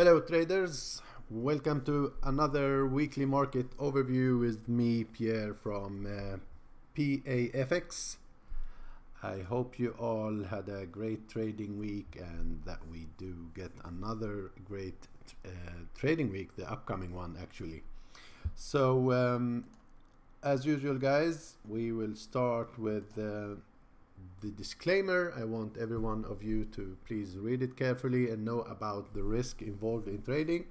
Hello traders, welcome to another weekly market overview with me, Pierre from PAFX. I hope you all had a great trading week and that we do get another great trading week, the upcoming one actually. So as usual guys, we will start with the disclaimer. I want every one of you to please read it carefully and know about the risk involved in trading,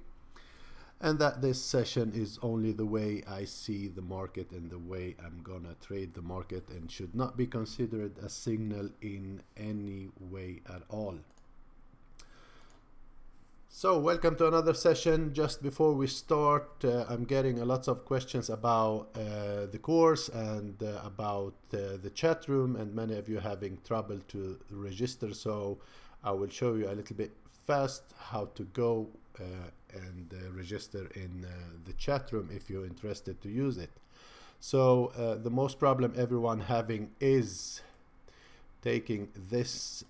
and that this session is only the way I see the market and the way I'm gonna trade the market, and should not be considered a signal in any way at all. So welcome to another session. Just before we start, I'm getting a lots of questions about the course and about the chat room, and many of you having trouble to register, so I will show you a little bit fast how to go and register in the chat room if you're interested to use it. So the most problem everyone having is taking this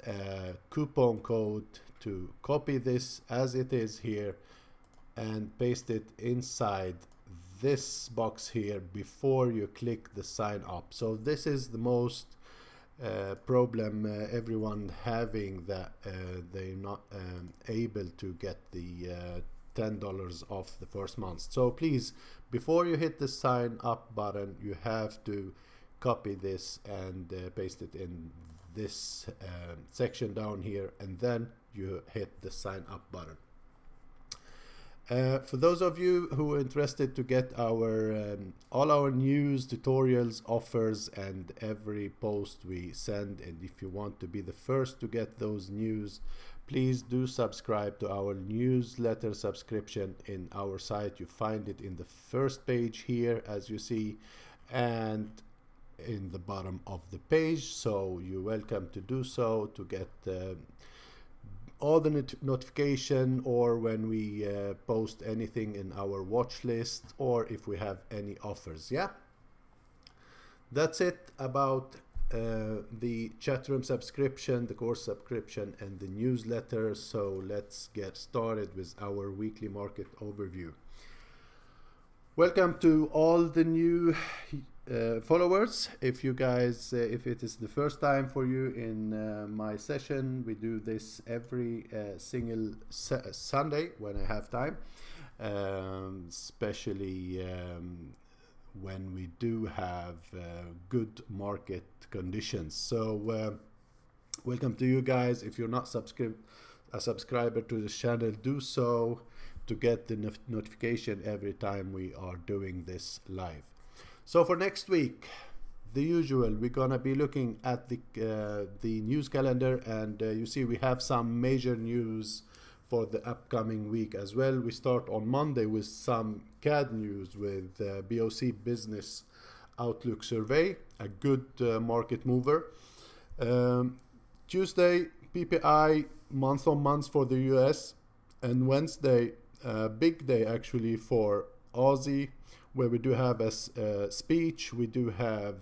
coupon code to copy this as it is here and paste it inside this box here before you click the sign up. So this is the most problem everyone having, that they're not able to get the $10 off the first month. So please, before you hit the sign up button, you have to copy this and paste it in this section down here, and then you hit the sign up button. For those of you who are interested to get our all our news, tutorials, offers, and every post we send, and if you want to be the first to get those news, please do subscribe to our newsletter subscription in our site. You find it in the first page here, as you see, and in the bottom of the page. So you're welcome to do so to get all the notification, or when we post anything in our watch list, or if we have any offers. Yeah, that's it about the chat room subscription, the course subscription, and the newsletter. So let's get started with our weekly market overview. Welcome to all the new followers. If you guys, if it is the first time for you in my session, we do this every single Sunday when I have time, especially when we do have good market conditions. So welcome to you guys. If you're not a subscriber to this channel, do so to get the notification every time we are doing this live. So for next week, the usual, we're gonna be looking at the news calendar, and you see we have some major news for the upcoming week as well. We start on Monday with some CAD news with BOC Business Outlook Survey, a good market mover. Tuesday, PPI month on month for the US, and Wednesday, big day actually for Aussie, where we do have a speech. We do have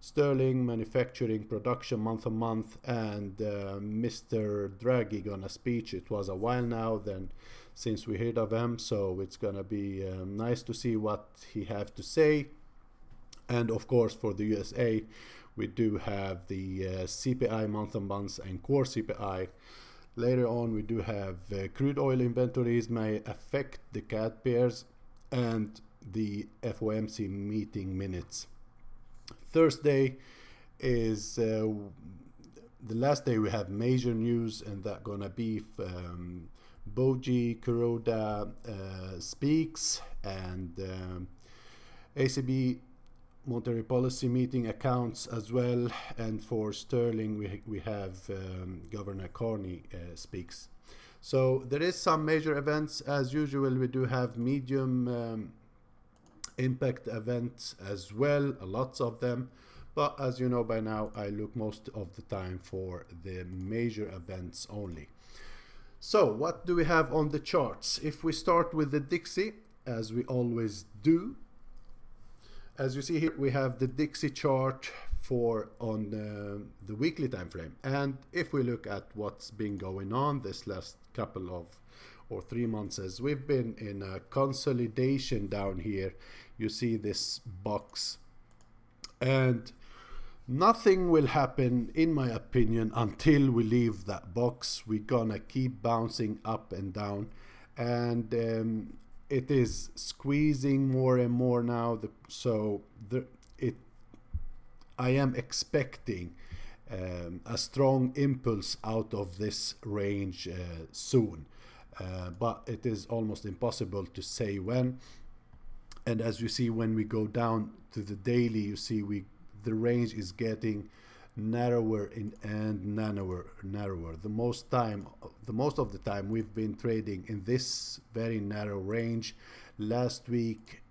sterling manufacturing production month on month, and Mr. Draghi gonna speech. It was a while now then since we heard of him, so it's gonna be nice to see what he have to say. And of course for the USA, we do have the CPI month on month and core CPI. Later on, we do have crude oil inventories may affect the CAD pairs, and the FOMC meeting minutes. Thursday is the last day we have major news, and that gonna be Boji Kuroda speaks, and ACB monetary policy meeting accounts as well. And for sterling, we have Governor Carney speaks. So there is some major events. As usual, we do have medium impact events as well, lots of them. But as you know by now, I look most of the time for the major events only. So what do we have on the charts? If we start with the Dixie, as we always do, as you see here, we have the Dixie chart for on the weekly time frame. And if we look at what's been going on this last couple of or 3 months, as we've been in a consolidation down here. You see this box, and nothing will happen, in my opinion, until we leave that box. We're gonna keep bouncing up and down, and it is squeezing more and more now. I am expecting a strong impulse out of this range soon, but it is almost impossible to say when. And as you see, when we go down to the daily, you see the range is getting narrower and narrower. The most of the time we've been trading in this very narrow range. Last week,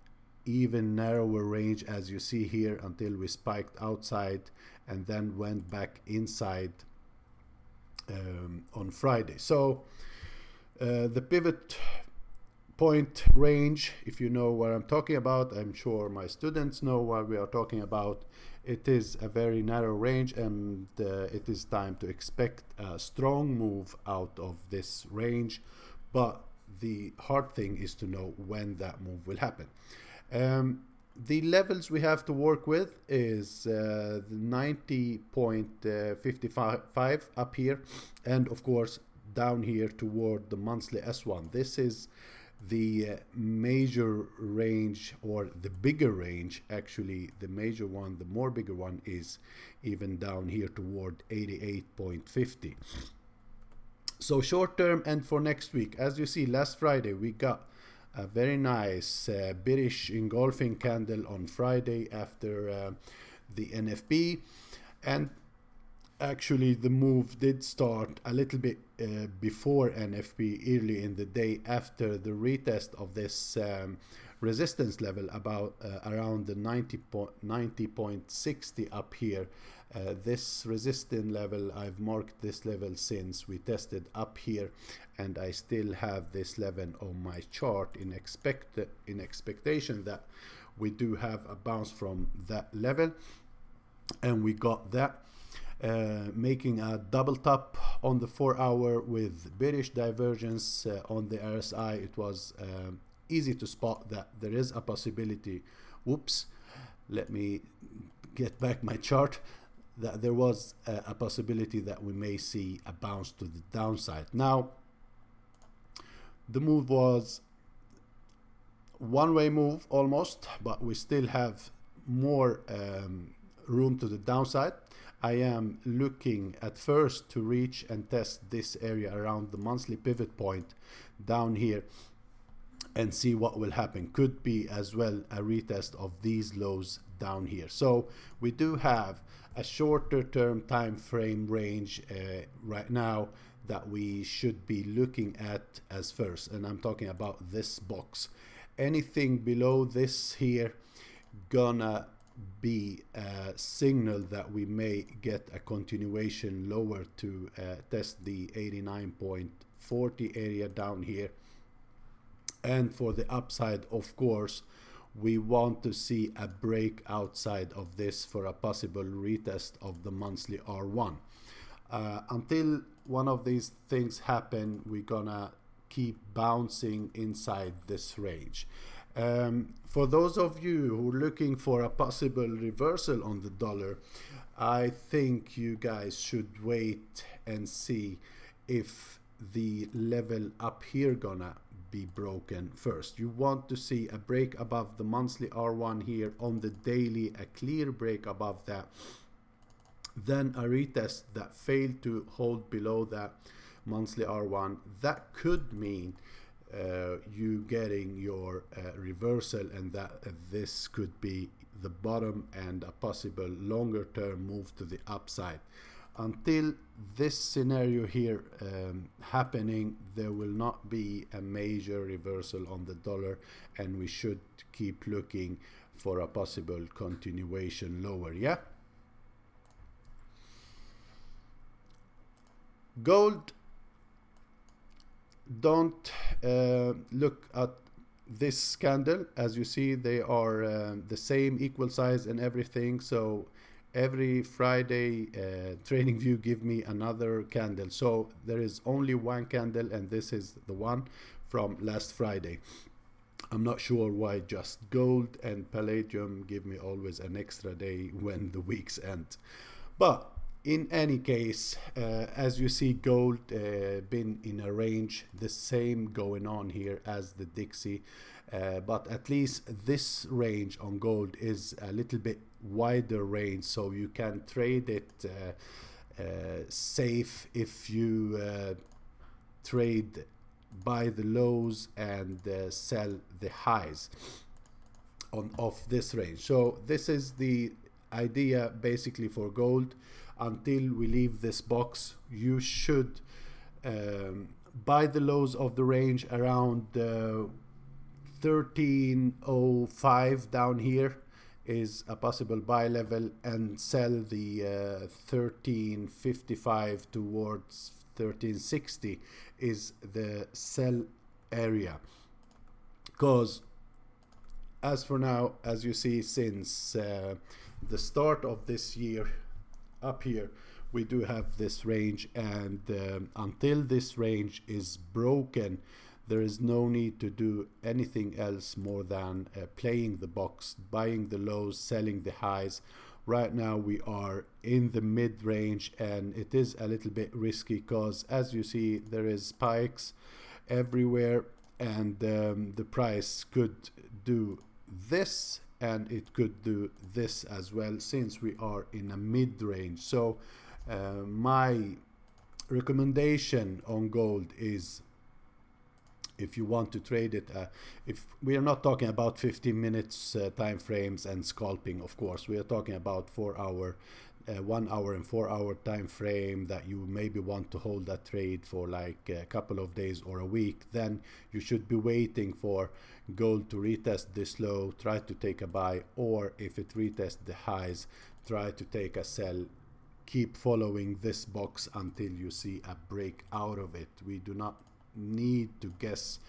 even narrower range, as you see here, until we spiked outside and then went back inside on Friday. So the pivot point range, if you know what I'm talking about, I'm sure my students know what we are talking about. It is a very narrow range, and it is time to expect a strong move out of this range, but the hard thing is to know when that move will happen. The levels we have to work with is the 90.55 up here, and of course down here toward the monthly S1. This is the major range, or the bigger range. Actually, the major one, the more bigger one, is even down here toward 88.50. So short term, and for next week, as you see, last Friday we got a very nice bearish engulfing candle on Friday after the NFP, and actually the move did start a little bit before NFP, early in the day, after the retest of this resistance level about around the 90.60 up here. This resistance level, I've marked this level since we tested up here, and I still have this level on my chart in expectation that we do have a bounce from that level, and we got that. Making a double top on the 4-hour with bearish divergence on the RSI. It was easy to spot that there is a possibility, whoops, let me get back my chart, that there was a possibility that we may see a bounce to the downside. Now, the move was one-way move almost, but we still have more room to the downside. I am looking at first to reach and test this area around the monthly pivot point down here and see what will happen. Could be as well a retest of these lows down here. So we do have a shorter term time frame range right now that we should be looking at as first, and I'm talking about this box. Anything below this here gonna be a signal that we may get a continuation lower to test the 89.40 area down here. And for the upside, of course, we want to see a break outside of this for a possible retest of the monthly R1. Until one of these things happen, we're gonna keep bouncing inside this range. For those of you who are looking for a possible reversal on the dollar, I think you guys should wait and see if the level up here gonna be broken first. You want to see a break above the monthly R1 here on the daily, a clear break above that, then a retest that failed to hold below that monthly R1. That could mean you getting your reversal, and that this could be the bottom and a possible longer term move to the upside. Until this scenario here happening, there will not be a major reversal on the dollar, and we should keep looking for a possible continuation lower. Yeah, gold, don't look at this candle. As you see, they are the same, equal size and everything, so every Friday trading view give me another candle. So there is only one candle, and this is the one from last Friday. I'm not sure why just gold and palladium give me always an extra day when the weeks end. But in any case, as you see, gold been in a range, the same going on here as the Dixie, but at least this range on gold is a little bit wider range, so you can trade it safe if you trade buy the lows and sell the highs of this range. So this is the idea basically for gold. Until we leave this box, you should buy the lows of the range around 1305 down here is a possible buy level, and sell the 1355 towards 1360 is the sell area. Because as for now, as you see, since the start of this year up here, we do have this range, and until this range is broken, there is no need to do anything else more than playing the box, buying the lows, selling the highs. Right now we are in the mid range, and it is a little bit risky because, as you see, there is spikes everywhere, and the price could do this and it could do this as well, since we are in a mid range. So my recommendation on gold is, if you want to trade it, if we are not talking about 15 minutes time frames and scalping, of course, we are talking about 4 hour 1 hour and 4 hour time frame that you maybe want to hold that trade for like a couple of days or a week, then you should be waiting for gold to retest this low, try to take a buy, or if it retests the highs, try to take a sell. Keep following this box until you see a break out of it. We do not need to guess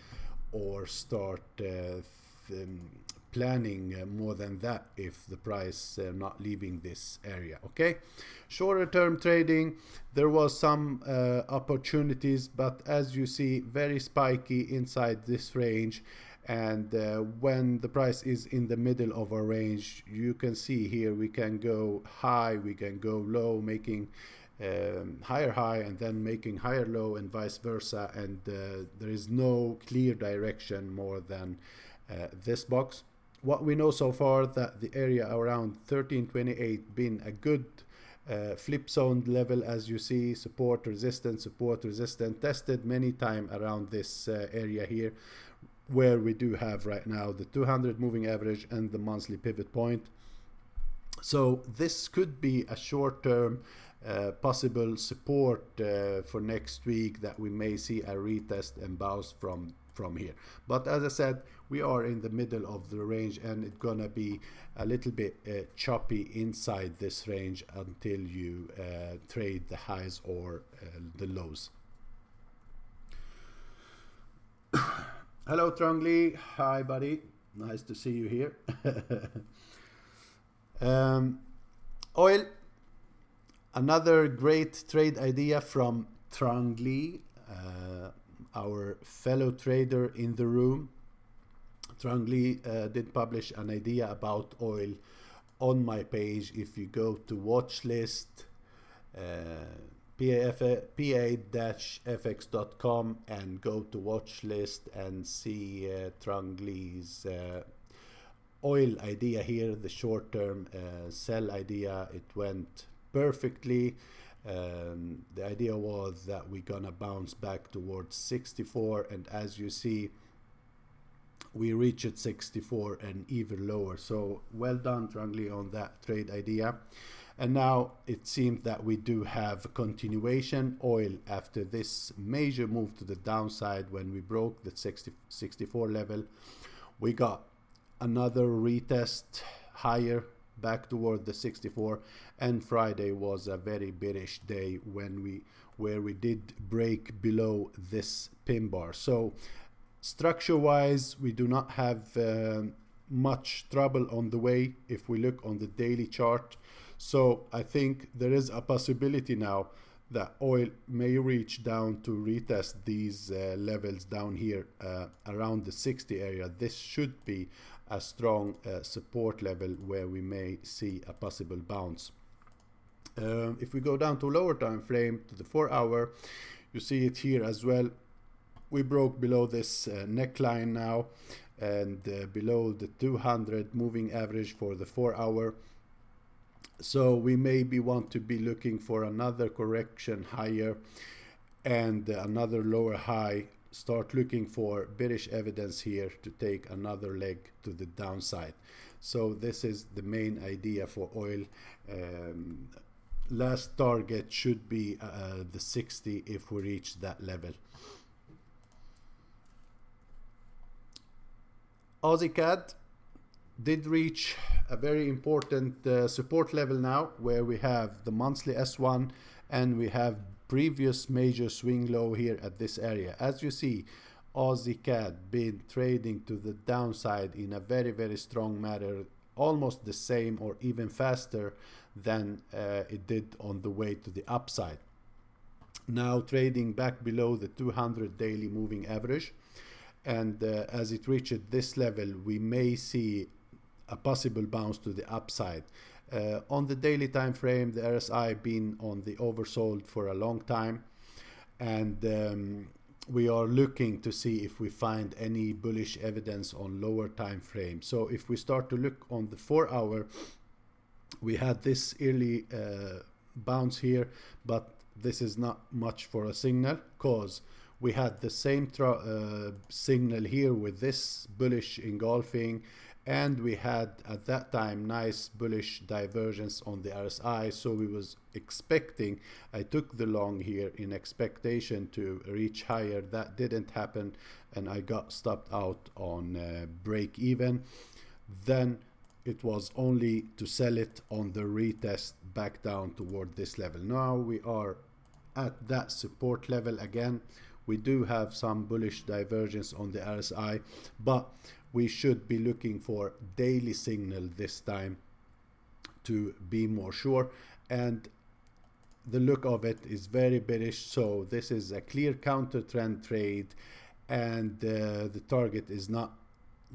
or start planning more than that if the price not leaving this area. Okay, shorter term trading, there was some opportunities, but as you see, very spiky inside this range, and when the price is in the middle of a range, you can see here we can go high, we can go low, making higher high and then making higher low, and vice versa, and there is no clear direction more than this box. What we know so far, that the area around 1328 been a good flip zone level, as you see, support resistance, tested many times around this area here, where we do have right now the 200 moving average and the monthly pivot point. So this could be a short term possible support for next week, that we may see a retest and bounce from here. But as I said, we are in the middle of the range, and it's gonna be a little bit choppy inside this range until you trade the highs or the lows. Hello Trongli, hi buddy, nice to see you here. Oil, another great trade idea from Trongli, our fellow trader in the room. Trongli did publish an idea about oil on my page. If you go to watch list, pa-fx.com, and go to watch list and see Trongli's oil idea here, the short term sell idea, it went perfectly. The idea was that we're gonna bounce back towards 64, and as you see, we reached 64 and even lower. So well done Trongli on that trade idea. And now it seems that we do have a continuation. Oil, after this major move to the downside when we broke the 64 level, we got another retest higher back toward the 64, and Friday was a very bearish day where we did break below this pin bar. So structure wise, we do not have much trouble on the way if we look on the daily chart. So I think there is a possibility now that oil may reach down to retest these levels down here around the 60 area. This should be a strong support level where we may see a possible bounce. If we go down to lower time frame, to the 4-hour, you see it here as well. We broke below this neckline now, and below the 200 moving average for the 4-hour. So we maybe want to be looking for another correction higher and another lower high. Start looking for bearish evidence here to take another leg to the downside. So this is the main idea for oil. Last target should be the 60 if we reach that level. Aussie CAD did reach a very important support level now, where we have the monthly S1 and we have previous major swing low here at this area. As you see, Aussie CAD been trading to the downside in a very strong manner, almost the same or even faster than it did on the way to the upside. Now trading back below the 200 daily moving average, and as it reaches this level, we may see a possible bounce to the upside. On the daily time frame, the RSI been on the oversold for a long time, and we are looking to see if we find any bullish evidence on lower time frame. So if we start to look on the 4-hour, we had this early bounce here, but this is not much for a signal, because we had the same signal here with this bullish engulfing, and we had at that time nice bullish divergence on the RSI. So we was expecting, I took the long here in expectation to reach higher. That didn't happen, and I got stopped out on break even. Then it was only to sell it on the retest back down toward this level. Now we are at that support level again. We do have some bullish divergence on the RSI, but we should be looking for daily signal this time to be more sure. And the look of it is very bearish, so this is a clear counter trend trade, and the target is not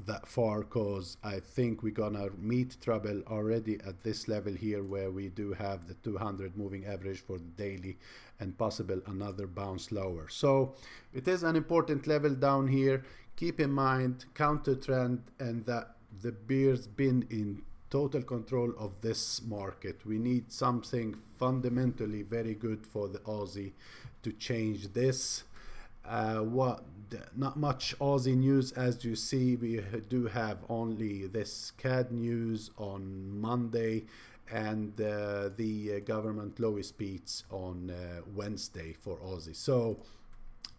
that far, because I think we're gonna meet trouble already at this level here, where we do have the 200 moving average for the daily and possible another bounce lower. So it is an important level down here. Keep in mind counter trend, and that the bear's been in total control of this market. We need something fundamentally very good for the Aussie to change this. Not much Aussie news, as you see. We do have only this CAD news on Monday, and the government lowy speech on Wednesday for Aussie. So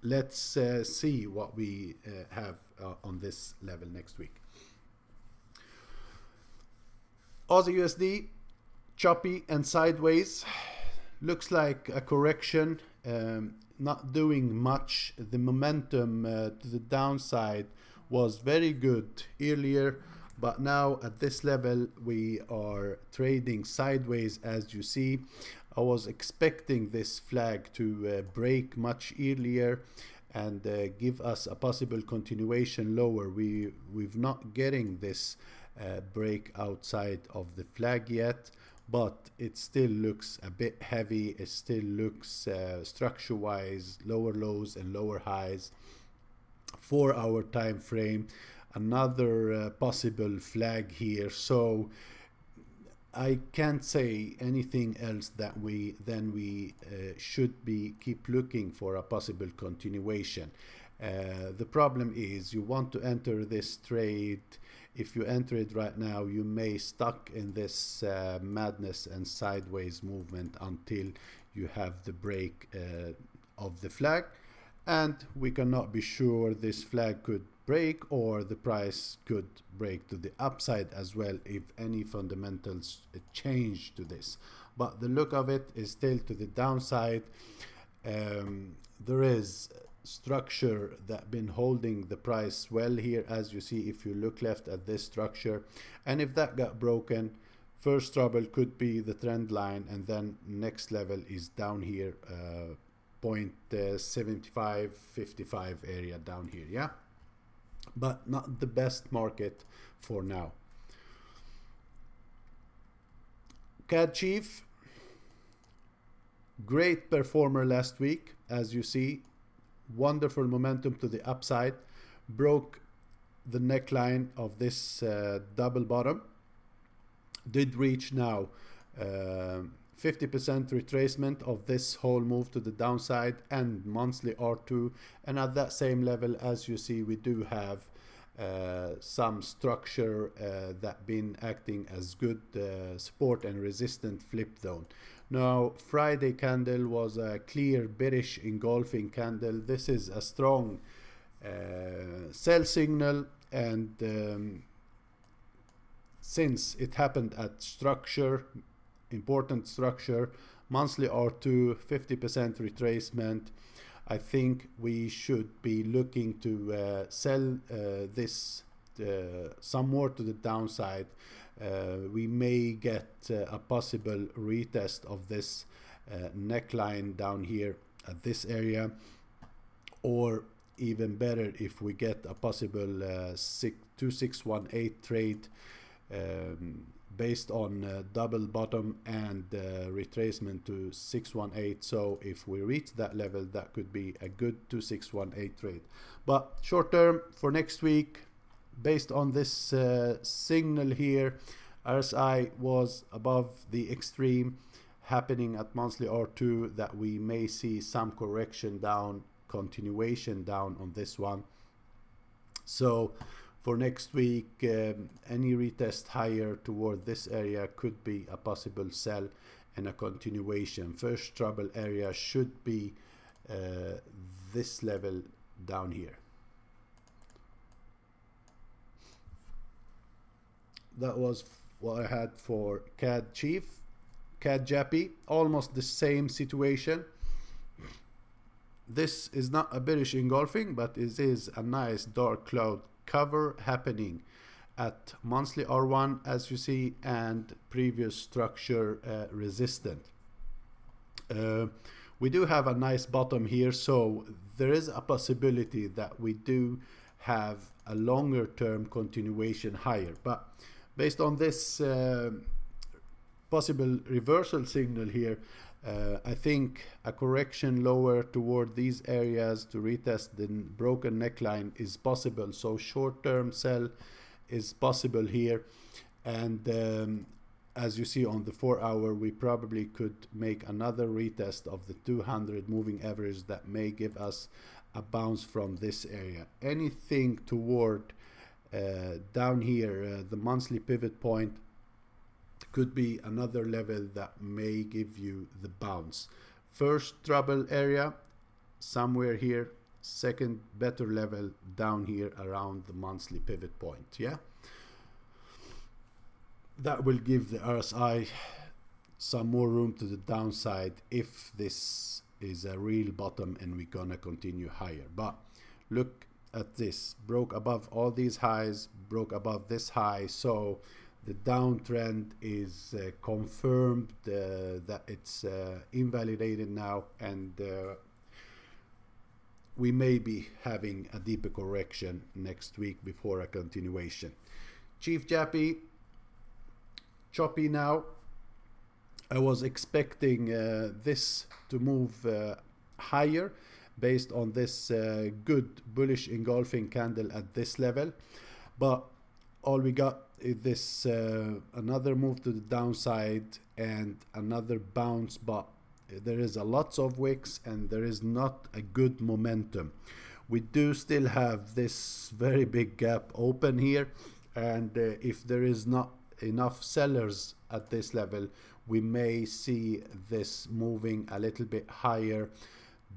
let's see what we have on this level next week. Aussie USD, choppy and sideways. Looks like a correction. Not doing much. The momentum to the downside was very good earlier, but now at this level we are trading sideways, as you see. I was expecting this flag to break much earlier and give us a possible continuation lower. We've not getting this break outside of the flag yet, but it still looks a bit heavy. It still looks structure wise lower lows and lower highs. 4-hour time frame, another possible flag here. So I can't say anything else that we should be keep looking for a possible continuation. The problem is, you want to enter this trade. If you enter it right now, you may stuck in this madness and sideways movement until you have the break of the flag, and we cannot be sure this flag could break, or the price could break to the upside as well if any fundamentals change to this. But the look of it is still to the downside. There is structure that been holding the price well here, as you see if you look left at this structure, and if that got broken, First trouble could be the trend line, and then next level is down here, 0.7555 area down here, yeah, but not the best market for now. CAD Chief, great performer last week, as you see, wonderful momentum to the upside, broke the neckline of this double bottom, did reach now 50% retracement of this whole move to the downside and monthly R2, and at that same level, as you see, we do have some structure that been acting as good support and resistant flip zone. Now Friday candle was a clear bearish engulfing candle. This is a strong sell signal, and since it happened at structure, important structure, monthly R2, 50% retracement, I think we should be looking to sell this some more to the downside. We may get a possible retest of this neckline down here at this area, or even better if we get a possible 2618 trade based on double bottom and retracement to 618. So if we reach that level, that could be a good 2618 trade. But short term for next week, based on this signal here, RSI was above the extreme happening at monthly R2, that we may see some correction down, continuation down on this one. So for next week, any retest higher toward this area could be a possible sell and a continuation. First trouble area should be this level down here. That was what I had for CAD Chief. CAD JPY, almost the same situation. This is not a bearish engulfing, but it is a nice dark cloud cover happening at monthly R1, as you see, and previous structure resistant. We do have a nice bottom here, so there is a possibility that we do have a longer term continuation higher. But based on this possible reversal signal here, I think a correction lower toward these areas to retest the broken neckline is possible. So short-term sell is possible here, and as you see on the 4-hour, we probably could make another retest of the 200 moving average that may give us a bounce from this area. Anything toward down here, the monthly pivot point, could be another level that may give you the bounce. First trouble area somewhere here, second better level down here around the monthly pivot point. Yeah, that will give the RSI some more room to the downside if this is a real bottom and we're gonna continue higher. But look at this, broke above all these highs, broke above this high, so the downtrend is confirmed, that it's invalidated now, and we may be having a deeper correction next week before a continuation. Chief JPY, choppy now. I was expecting this to move higher based on this good bullish engulfing candle at this level, but all we got is this another move to the downside and another bounce, but there is a lots of wicks and there is not a good momentum. We do still have this very big gap open here, and if there is not enough sellers at this level, we may see this moving a little bit higher,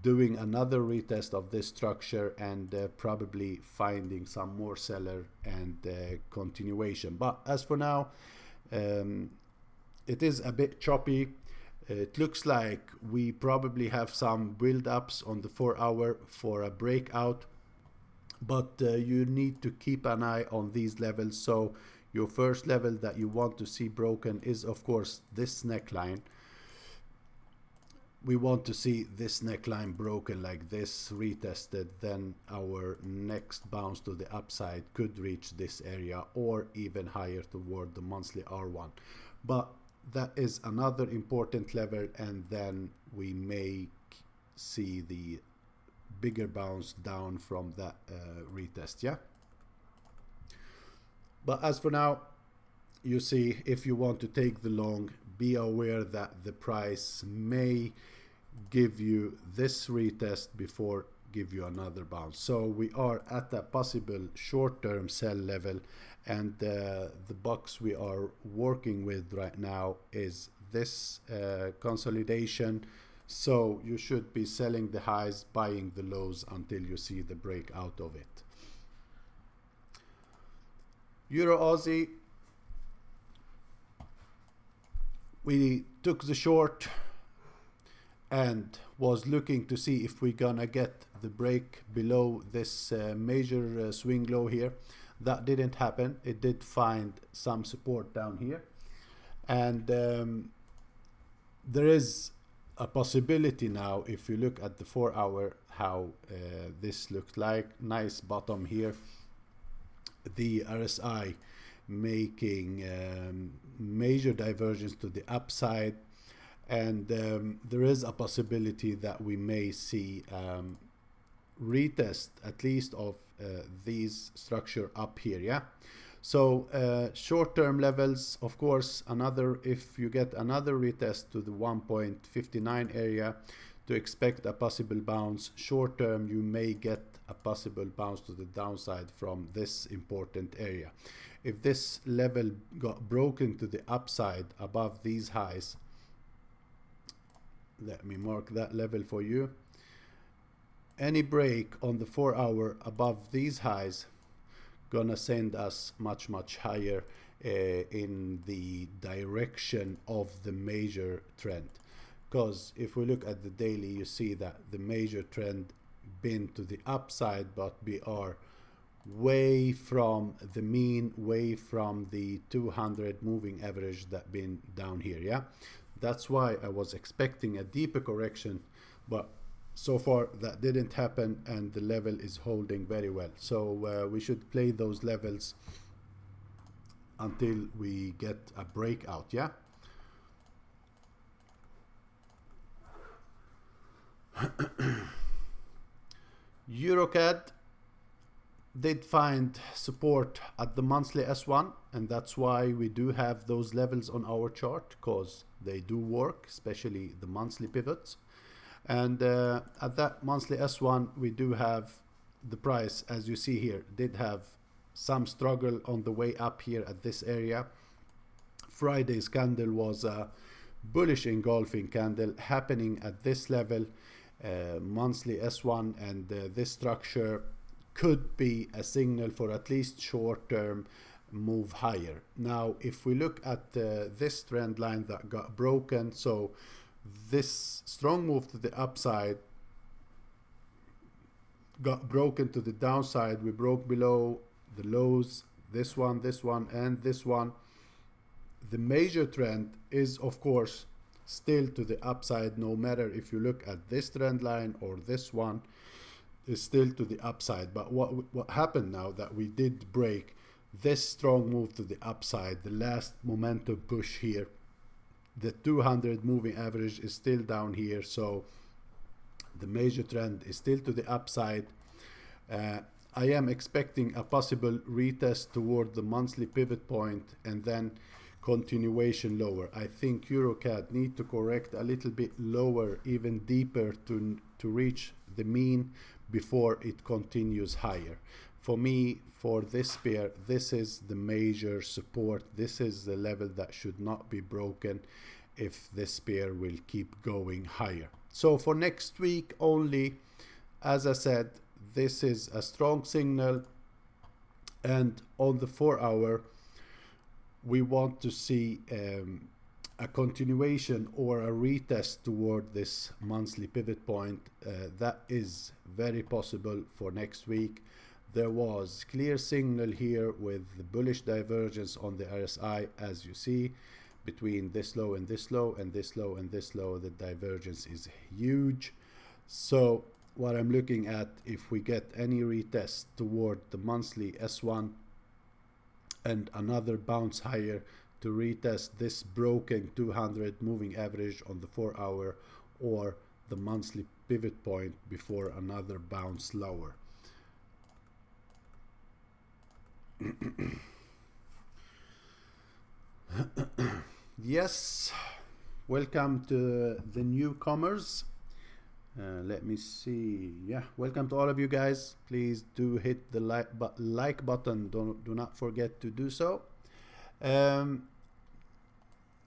doing another retest of this structure, and probably finding some more seller and continuation. But as for now, it is a bit choppy. It looks like we probably have some build-ups on the 4-hour for a breakout, but you need to keep an eye on these levels. So Your first level that you want to see broken is of course this neckline. We want to see this neckline broken like this, retested, then our next bounce to the upside could reach this area or even higher toward the monthly R1. But that is another important level, and then we may see the bigger bounce down from that retest, yeah? But as for now, you see, if you want to take the long, be aware that the price may give you this retest before give you another bounce. So we are at a possible short-term sell level, and the box we are working with right now is this consolidation. So you should be selling the highs, buying the lows until you see the breakout of it. Euro Aussie, we took the short and was looking to see if we're gonna get the break below this major swing low here. That didn't happen. It did find some support down here, and there is a possibility now, if you look at the 4 hour, how this looks like. Nice bottom here, the RSI making major divergence to the upside, and there is a possibility that we may see retest at least of these structure up here, yeah? So short-term levels, of course, another, if you get another retest to the 1.59 area, to expect a possible bounce. Short-term, you may get a possible bounce to the downside from this important area. If this level got broken to the upside above these highs, let me mark that level for you. Any break on the 4 hour above these highs gonna send us much higher in the direction of the major trend. Because if we look at the daily, you see that the major trend been to the upside, but we are way from the mean, way from the 200 moving average that been down here, yeah? That's why I was expecting a deeper correction, but so far that didn't happen, and the level is holding very well. So we should play those levels until we get a breakout, yeah? EuroCAD did find support at the monthly S1, and that's why we do have those levels on our chart, because they do work, especially the monthly pivots. And at that monthly S1, we do have the price, as you see here, did have some struggle on the way up here at this area. Friday's candle was a bullish engulfing candle happening at this level, monthly S1, and this structure could be a signal for at least short-term move higher. Now, if we look at this trend line that got broken, so this strong move to the upside got broken to the downside. We broke below the lows, this one, and this one. The major trend is, of course, still to the upside, no matter if you look at this trend line or this one, is still to the upside. But what happened now that we did break this strong move to the upside, the last momentum push here, the 200 moving average is still down here, so the major trend is still to the upside. I am expecting a possible retest toward the monthly pivot point and then continuation lower. I think EuroCAD need to correct a little bit lower, even deeper, to reach the mean before it continues higher. For me, for this pair, this is the major support. This is the level that should not be broken if this pair will keep going higher. So for next week only, as I said, this is a strong signal, and on the 4 hour, we want to see a continuation or a retest toward this monthly pivot point. That is very possible for next week. there was clear signal here with the bullish divergence on the RSI, as you see, between this low and this low and this low and this low. The divergence is huge. So what I'm looking at, if we get any retest toward the monthly S1 and another bounce higher to retest this broken 200 moving average on the 4-hour or the monthly pivot point before another bounce lower. Yes, welcome to the newcomers. Let me see. Yeah, welcome to all of you guys. Please do hit the like button. Do not forget to do so.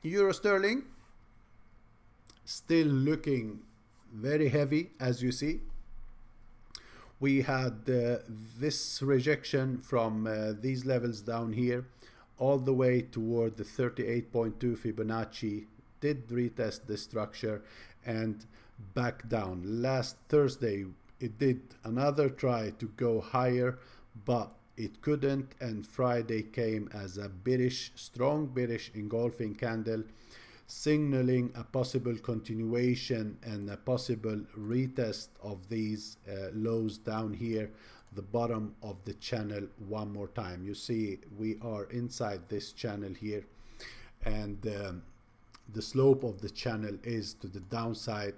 Euro sterling still looking very heavy, as you see. We had this rejection from these levels down here all the way toward the 38.2 Fibonacci, did retest the structure and back down. Last Thursday it did another try to go higher, but it couldn't, and Friday came as a bearish, strong bearish engulfing candle, signaling a possible continuation and a possible retest of these lows down here, the bottom of the channel one more time. You see we are inside this channel here, and the slope of the channel is to the downside.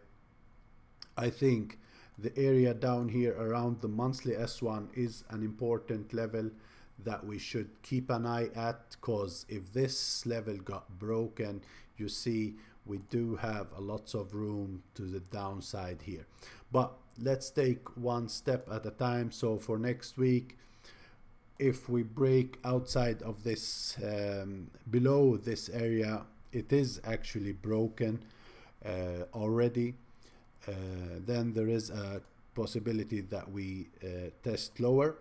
I think the area down here around the monthly S1 is an important level that we should keep an eye at, because if this level got broken, you see we do have a lots of room to the downside here. But let's take one step at a time. So for next week, if we break outside of this below this area, it is actually broken already, then there is a possibility that we test lower.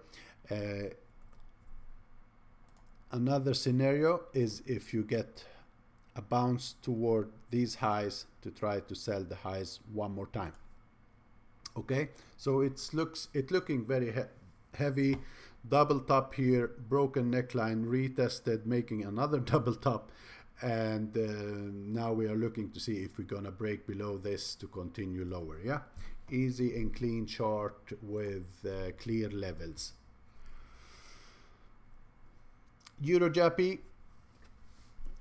Another scenario is if you get a bounce toward these highs to try to sell the highs one more time. Okay, so it's looking very heavy. Double top here, broken neckline, retested, making another double top, and now we are looking to see if we're gonna break below this to continue lower. Yeah, easy and clean chart with clear levels. Euro JPY,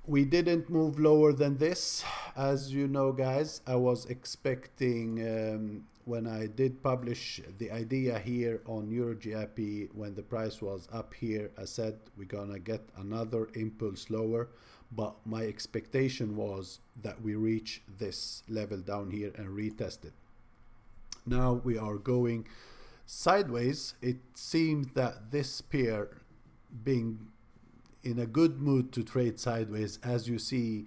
we didn't move lower than this. As you know, guys, I was expecting when I did publish the idea here on Euro JPY, when the price was up here, I said we're gonna get another impulse lower, but my expectation was that we reach this level down here and retest it. Now we are going sideways. It seems that this pair being in a good mood to trade sideways. As you see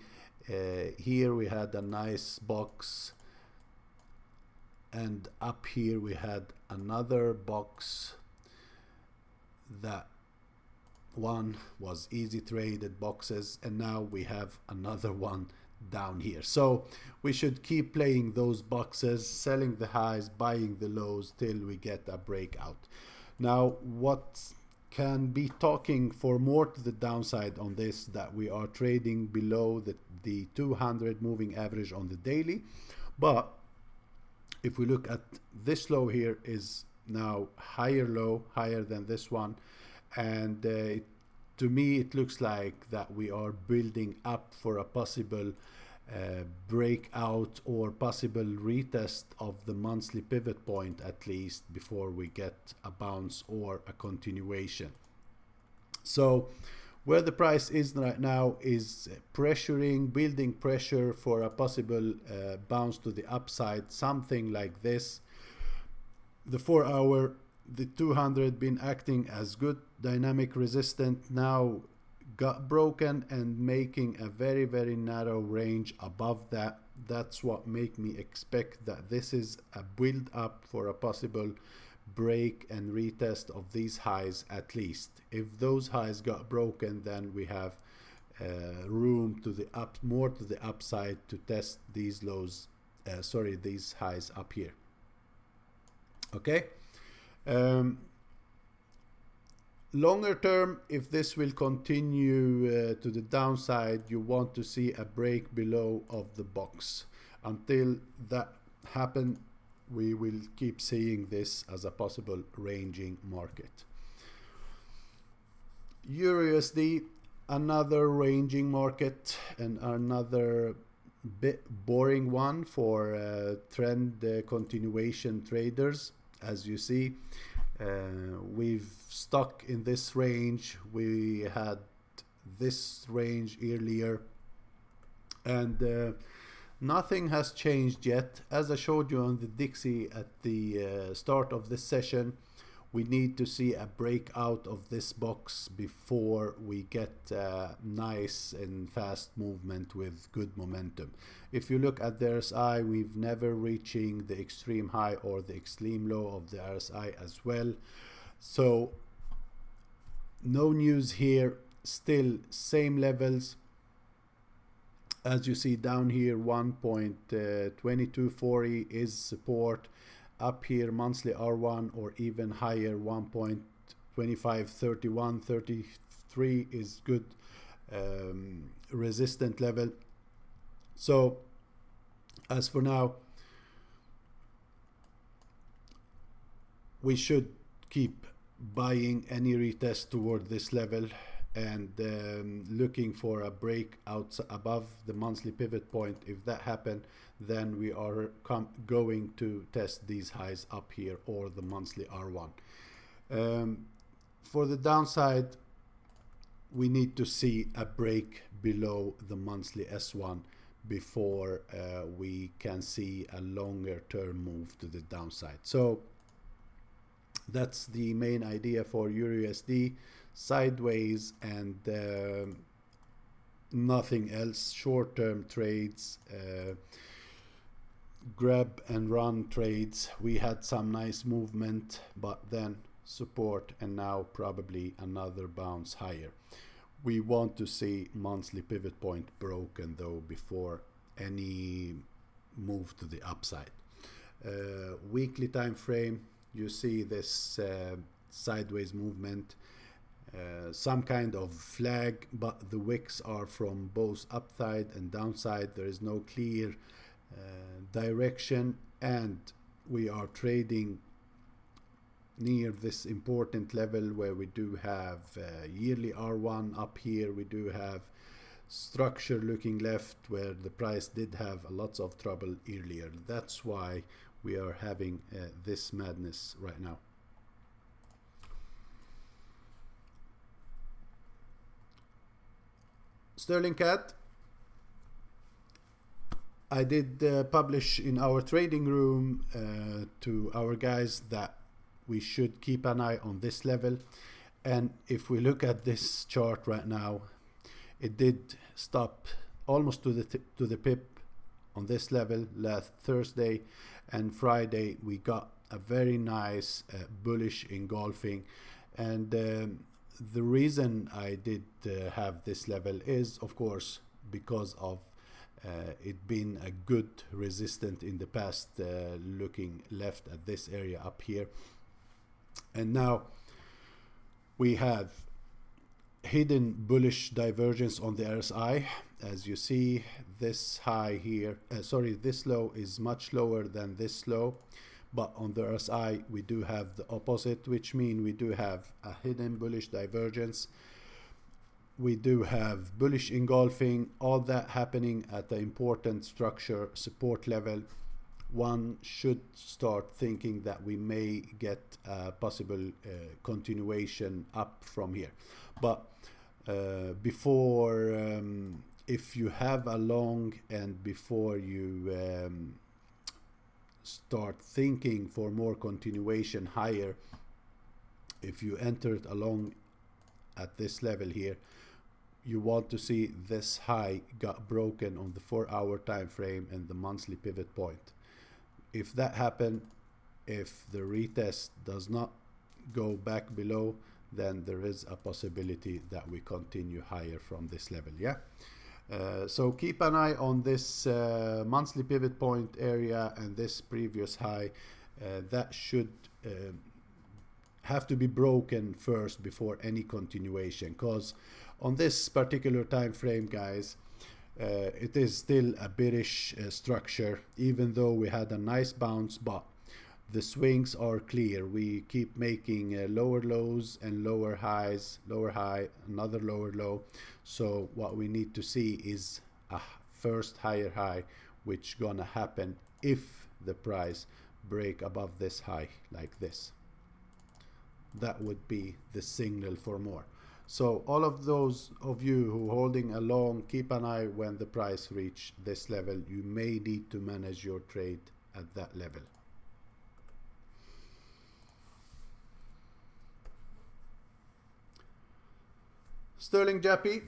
here, we had a nice box, and up here we had another box. That one was easy traded boxes, and now we have another one down here. So we should keep playing those boxes, selling the highs, buying the lows till we get a breakout. Now what can be talking for more to the downside on this, that we are trading below the 200 moving average on the daily. But if we look at this low here, is now higher low, higher than this one, and to me it looks like that we are building up for a possible breakout or possible retest of the monthly pivot point, at least before we get a bounce or a continuation. So where the price is right now is pressuring, building pressure for a possible bounce to the upside, something like this. The 4-hour, the 200 been acting as good dynamic resistance, now got broken and making a very, very narrow range above that. That's what make me expect that this is a build up for a possible break and retest of these highs. At least if those highs got broken, then we have room to the up, more to the upside, to test these lows, these highs up here. Okay, Longer term, if this will continue to the downside, you want to see a break below of the box. Until that happens, we will keep seeing this as a possible ranging market. EURUSD, another ranging market and another bit boring one for trend continuation traders. As you see, we've stuck in this range. We had this range earlier, and nothing has changed yet. As I showed you on the Dixie at the start of this session, we need to see a breakout of this box before we get nice and fast movement with good momentum. If you look at the RSI, we've never reaching the extreme high or the extreme low of the RSI as well. So no news here, still same levels. As you see down here, 1.2240 is support. Up here, monthly R1 or even higher, 1.2531, 33 is good resistant level. So as for now, we should keep buying any retest toward this level and looking for a breakout above the monthly pivot point. If that happens, then we are going to test these highs up here or the monthly R1. For the downside, we need to see a break below the monthly S1 before we can see a longer term move to the downside. So that's the main idea for EURUSD, sideways and nothing else. Short-term trades, grab and run trades. We had some nice movement, but then support and now probably another bounce higher. We want to see monthly pivot point broken though before any move to the upside. Weekly time frame, you see this sideways movement, some kind of flag, but the wicks are from both upside and downside. There is no clear direction, and we are trading near this important level where we do have yearly R1 up here. We do have structure looking left where the price did have lots of trouble earlier. That's why we are having this madness right now. Sterling CAD, I did publish in our trading room to our guys that we should keep an eye on this level. And if we look at this chart right now, it did stop almost to the pip on this level last Thursday, and Friday we got a very nice bullish engulfing. And the reason I did have this level is of course because of it being a good resistance in the past, looking left at this area up here. And now we have hidden bullish divergence on the RSI. As you see, this high here, this low is much lower than this low, but on the RSI we do have the opposite, which means we do have a hidden bullish divergence. We do have bullish engulfing, all that happening at the important structure support level. One should start thinking that we may get a possible continuation up from here. But before, if you have a long and before you start thinking for more continuation higher, if you entered along at this level here, you want to see this high got broken on the 4-hour time frame and the monthly pivot point. If that happen, if the retest does not go back below, then there is a possibility that we continue higher from this level. Yeah. So keep an eye on this monthly pivot point area and this previous high. That should have to be broken first before any continuation, because on this particular time frame, guys, it is still a bearish structure, even though we had a nice bounce, but the swings are clear. We keep making lower lows and lower highs, lower high, another lower low. So what we need to see is a first higher high, which gonna happen if the price break above this high like this. That would be the signal for more. So all of those of you who holding a long, keep an eye when the price reach this level. You may need to manage your trade at that level. Sterling JPY,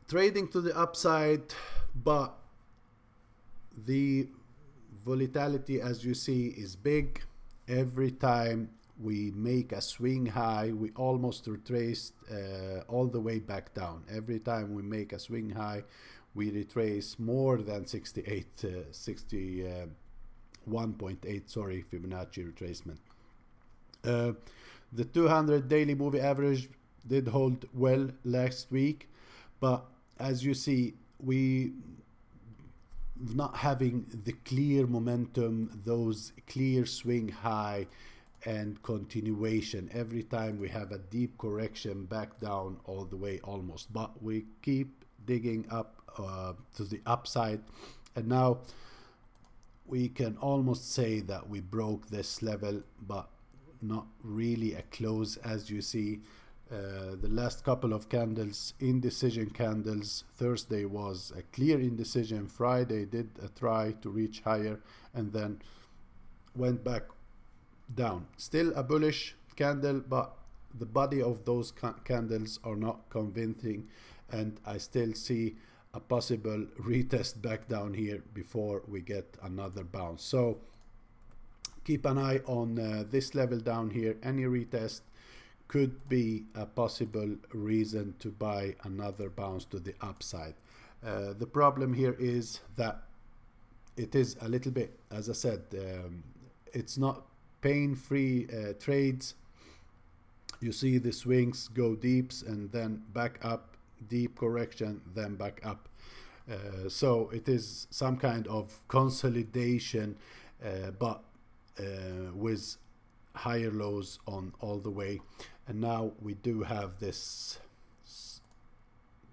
trading to the upside, but the volatility, as you see, is big. Every time we make a swing high, we almost retraced all the way back down. Every time we make a swing high, we retrace more than 61.8, sorry, Fibonacci retracement. The 200 daily moving average did hold well last week, but as you see, we not having the clear momentum, those clear swing high and continuation. Every time we have a deep correction back down all the way almost, but we keep digging up to the upside, and now we can almost say that we broke this level, but not really a close. As you see, the last couple of candles, indecision candles. Thursday was a clear indecision. Friday did a try to reach higher and then went back down. Still a bullish candle, but the body of those candles are not convincing, and I still see a possible retest back down here before we get another bounce. So keep an eye on this level down here. Any retest could be a possible reason to buy another bounce to the upside. The problem here is that it is a little bit, as I said, it's not pain-free trades. You see the swings go deeps and then back up, deep correction, then back up. So it is some kind of consolidation, but with higher lows on all the way. And now we do have this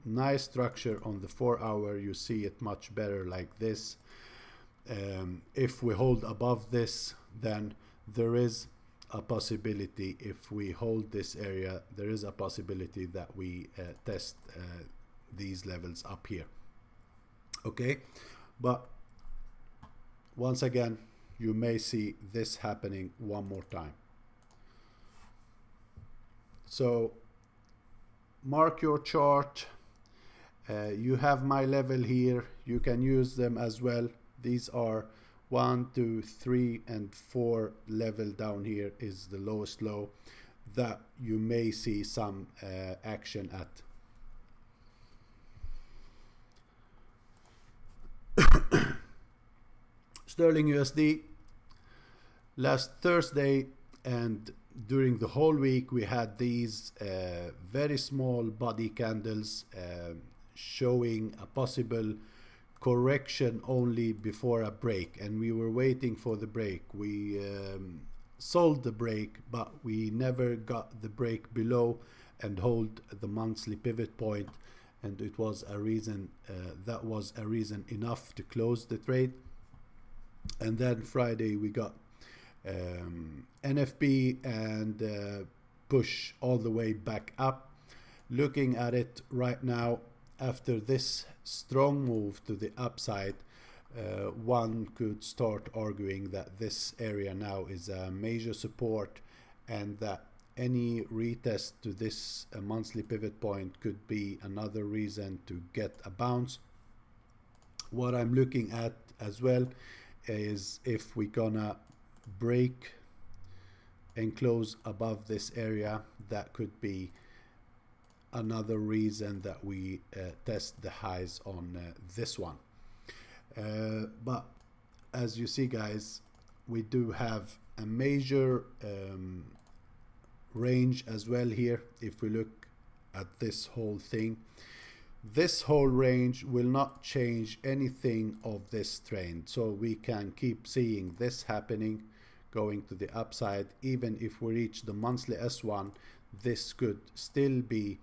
nice structure on the 4 hour. You see it much better like this. If we hold above this, then there is a possibility, if we hold this area, there is a possibility that we test these levels up here. Okay, but once again, you may see this happening one more time. So mark your chart. You have my level here. You can use them as well. These are 1, 2, 3, and 4 level down here is the lowest low that you may see some action at. Sterling USD, last Thursday and during the whole week we had these very small body candles showing a possible correction only before a break, and we were waiting for the break. We sold the break, but we never got the break below and hold the monthly pivot point, and it was a reason that was a reason enough to close the trade. And then Friday we got NFP and push all the way back up. Looking at it right now, after this strong move to the upside, one could start arguing that this area now is a major support, and that any retest to this monthly pivot point could be another reason to get a bounce. What I'm looking at as well is if we're gonna break and close above this area, that could be another reason that we test the highs on this one. But as you see, guys, we do have a major range as well here. If we look at this whole thing, this whole range will not change anything of this trend, so we can keep seeing this happening, going to the upside. Even if we reach the monthly S1, this could still be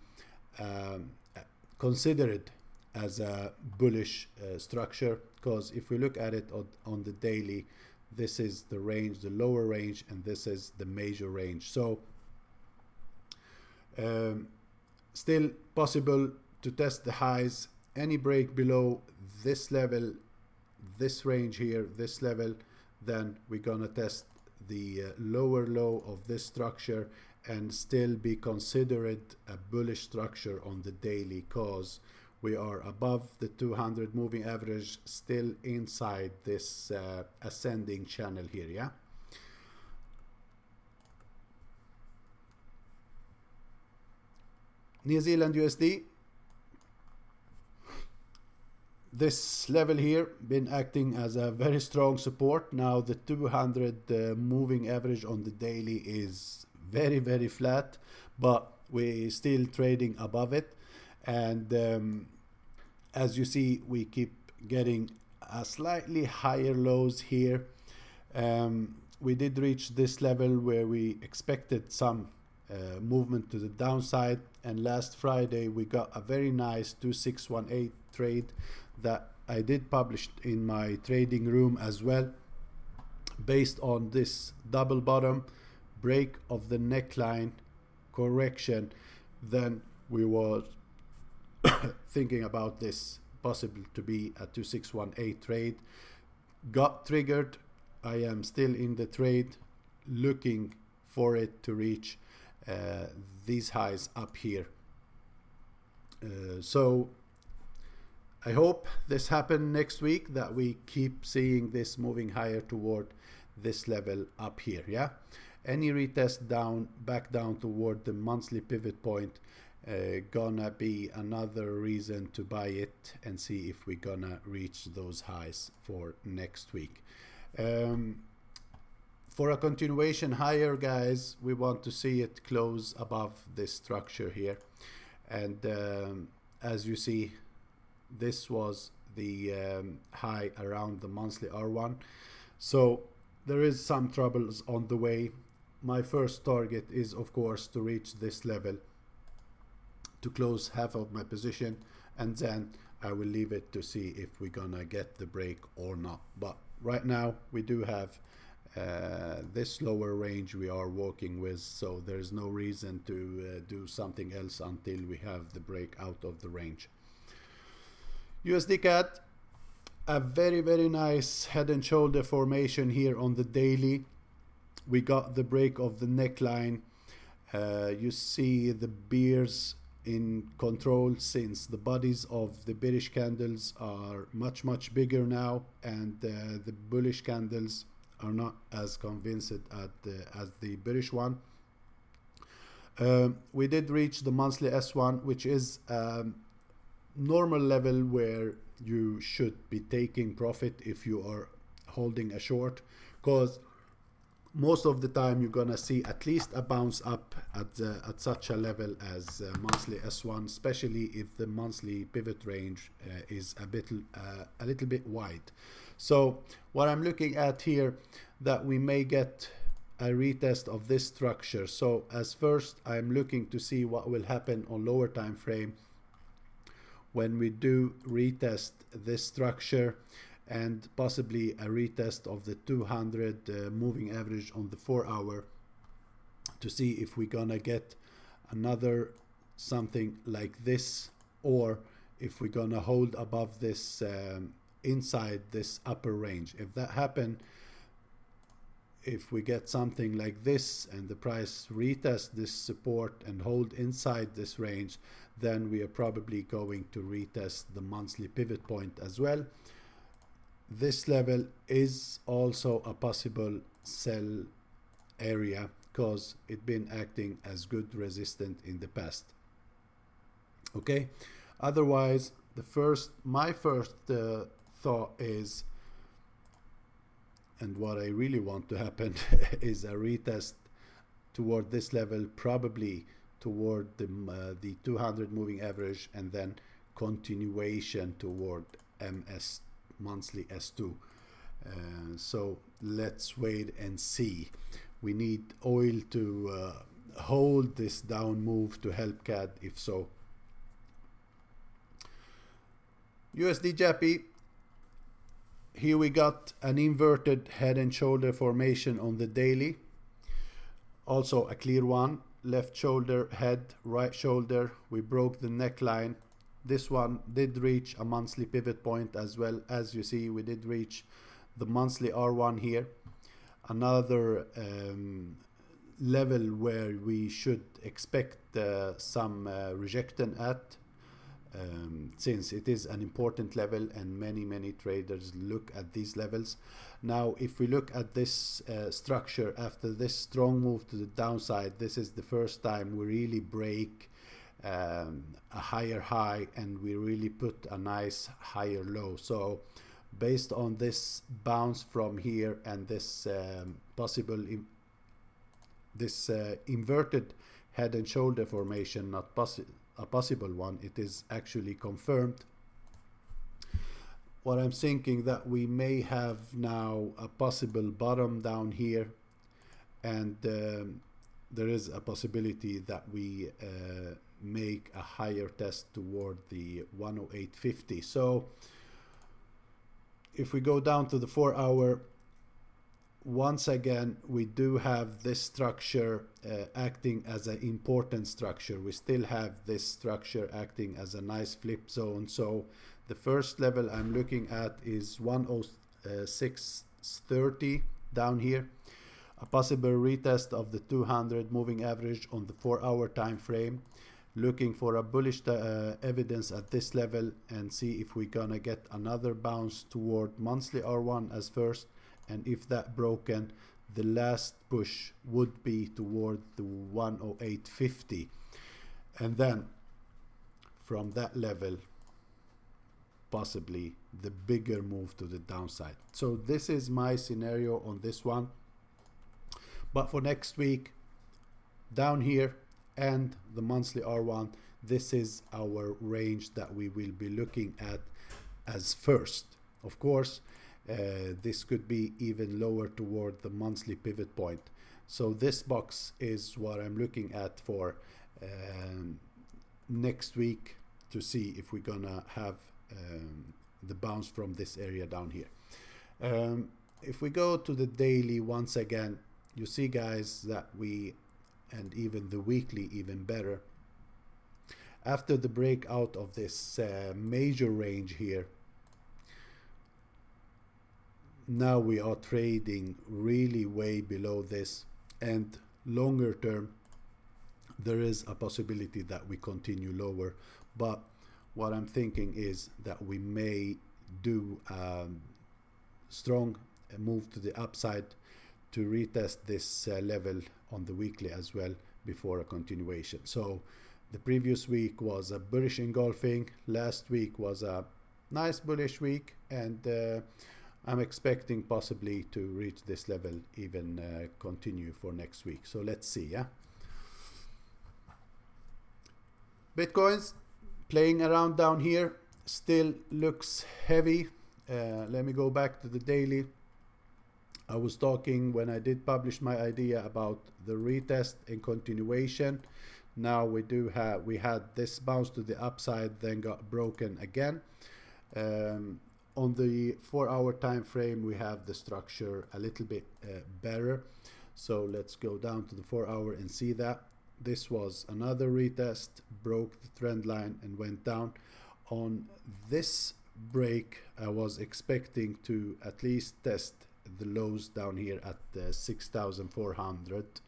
considered as a bullish structure, because if we look at it on the daily, this is the range, the lower range, and this is the major range. So still possible to test the highs. Any break below this level, this range here, this level, then we're gonna test the lower low of this structure and still be considered a bullish structure on the daily, cause we are above the 200 moving average, still inside this ascending channel here. Yeah. New Zealand USD, this level here been acting as a very strong support. Now the 200 moving average on the daily is very flat, but we're still trading above it. And as you see, we keep getting a slightly higher lows here. We did reach this level where we expected some movement to the downside, and last Friday we got a very nice 2618 trade that I did publish in my trading room as well, based on this double bottom break of the neckline correction. Then we were thinking about this possible to be a 2618 trade. Got triggered. I am still in the trade, looking for it to reach these highs up here. So I hope this happens next week, that we keep seeing this moving higher toward this level up here. Yeah, any retest down, back down toward the monthly pivot point, gonna be another reason to buy it and see if we're gonna reach those highs for next week. For a continuation higher, guys, we want to see it close above this structure here. And as you see, this was the high around the monthly R1. So there is some troubles on the way. My first target is, of course, to reach this level, to close half of my position, and then I will leave it to see if we're gonna get the break or not. But right now we do have this lower range we are working with, so there's no reason to do something else until we have the break out of the range. USD CAD, a very nice head and shoulder formation here on the daily. We got the break of the neckline. You see the bears in control, since the bodies of the bearish candles are much bigger now, and the bullish candles are not as convinced as the bearish one. We did reach the monthly S1, which is normal level where you should be taking profit if you are holding a short, because most of the time you're gonna see at least a bounce up at such a level as monthly S1, especially if the monthly pivot range is a little bit wide. So what I'm looking at here, that we may get a retest of this structure. So as first, I'm looking to see what will happen on lower time frame when we do retest this structure, and possibly a retest of the 200 moving average on the 4 hour, to see if we're gonna get another something like this, or if we're gonna hold above this inside this upper range. If that happen, if we get something like this and the price retest this support and hold inside this range, then we are probably going to retest the monthly pivot point as well. This level is also a possible sell area, because it's been acting as good resistance in the past. Okay, otherwise my first thought is and what I really want to happen is a retest toward this level, probably toward the 200 moving average, and then continuation toward MS monthly S2. So let's wait and see. We need oil to hold this down move to help CAD, if so. USD JPY, here we got an inverted head and shoulder formation on the daily. Also a clear one, left shoulder, head, right shoulder. We broke the neckline. This one did reach a monthly pivot point as well. As you see, we did reach the monthly R1 here. Another level where we should expect some rejection at, since it is an important level and many traders look at these levels. Now if we look at this structure after this strong move to the downside, this is the first time we really break a higher high and we really put a nice higher low. So based on this bounce from here and this inverted head and shoulder formation, not a possible one, it is actually confirmed. What I'm thinking that we may have now a possible bottom down here, and there is a possibility that we make a higher test toward the 108.50. So if we go down to the 4 hour, once again we do have this structure acting as an important structure. We still have this structure acting as a nice flip zone. So the first level I'm looking at is 106.30 down here, a possible retest of the 200 moving average on the 4 hour time frame. Looking for a bullish evidence at this level and see if we're gonna get another bounce toward monthly R1 as first, and if that broken, the last push would be toward the 108.50, and then from that level possibly the bigger move to the downside. So this is my scenario on this one. But for next week, down here and the monthly R1, this is our range that we will be looking at as first. Of course, this could be even lower toward the monthly pivot point. So this box is what I'm looking at for next week to see if we're gonna have the bounce from this area down here. If we go to the daily once again, you see guys that we, and even the weekly even better, after the breakout of this major range here, now we are trading really way below this, and longer term there is a possibility that we continue lower. But what I'm thinking is that we may do a strong move to the upside to retest this level on the weekly as well before a continuation. So the previous week was a bullish engulfing, last week was a nice bullish week, and I'm expecting possibly to reach this level, even continue for next week. So let's see. Yeah, Bitcoins playing around down here, still looks heavy. Let me go back to the daily. I was talking when I did publish my idea about the retest and continuation. Now we had this bounce to the upside, then got broken again. On the 4 hour time frame, we have the structure a little bit better. So let's go down to the 4 hour and see that this was another retest, broke the trend line and went down. On this break, I was expecting to at least test the lows down here at 6,400